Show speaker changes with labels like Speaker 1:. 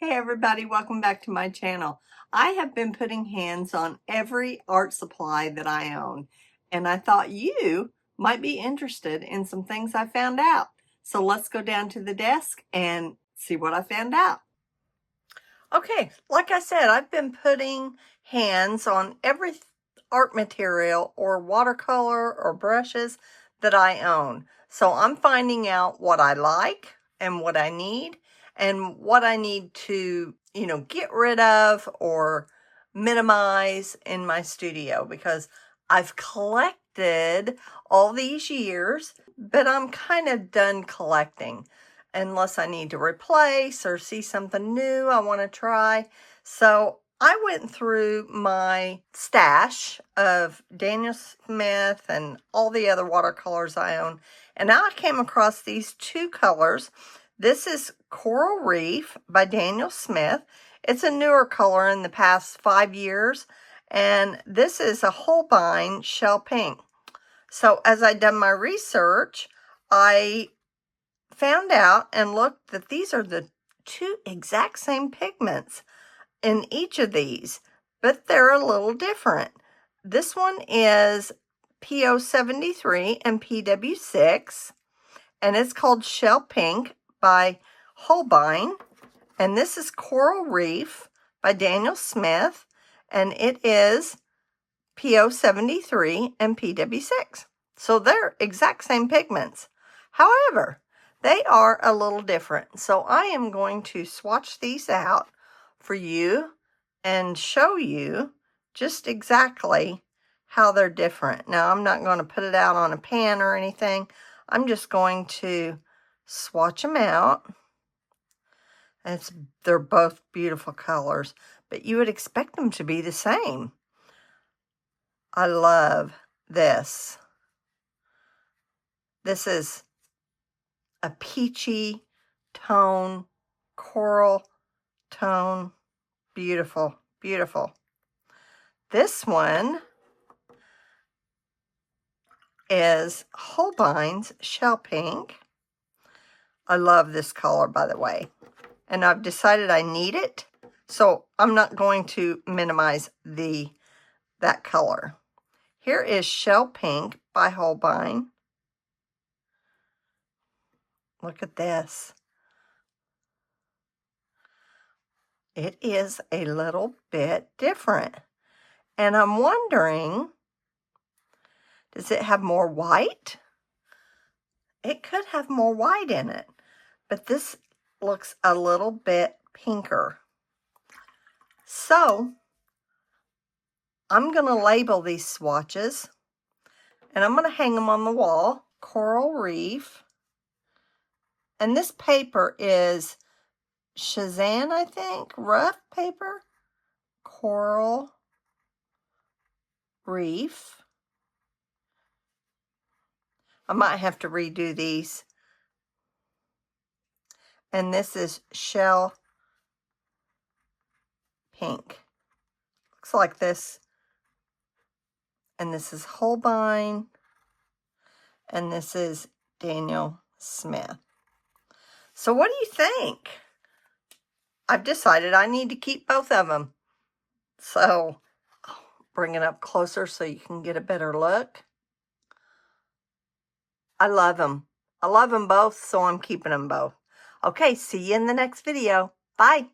Speaker 1: Hey everybody, welcome back to my channel. I have been putting hands on every art supply that I own, and I thought you might be interested in some things I found out. So let's go down to the desk and see what I found out. Okay, like I said, I've been putting hands on every art material or watercolor or brushes that I own. So I'm finding out what I like and what I need and what I need to, get rid of or minimize in my studio because I've collected all these years, but I'm kind of done collecting unless I need to replace or see something new I want to try. So I went through my stash of Daniel Smith and all the other watercolors I own, and now I came across these two colors. This is Coral Reef by Daniel Smith. It's a newer color in the past 5 years, and this is a Holbein Shell Pink. So as I done my research, I found out and looked that these are the two exact same pigments in each of these, but they're a little different. This one is PO73 and PW6, and it's called Shell Pink by Holbein, and this is Coral Reef by Daniel Smith, and it is PO73 and PW6. So they're exact same pigments. However, they are a little different. So I am going to swatch these out for you and show you just exactly how they're different. Now, I'm not going to put it out on a pan or anything. I'm just going to swatch them out. They're both beautiful colors, but you would expect them to be the same. I love this. This is a peachy tone, coral tone. Beautiful, beautiful. This one is Holbein's Shell Pink. I love this color, by the way. And I've decided I need it, so I'm not going to minimize that color. Here is Shell Pink by Holbein. Look at this. It is a little bit different. And I'm wondering, does it have more white? It could have more white in it, but this looks a little bit pinker. So I'm going to label these swatches, and I'm going to hang them on the wall. Coral Reef. And this paper is Shazan, I think, rough paper. Coral Reef. I might have to redo these. And this is Shell Pink. Looks like this. And this is Holbein. And this is Daniel Smith. So what do you think? I've decided I need to keep both of them. So I'll bring it up closer so you can get a better look. I love them. I love them both, so I'm keeping them both. Okay, see you in the next video. Bye.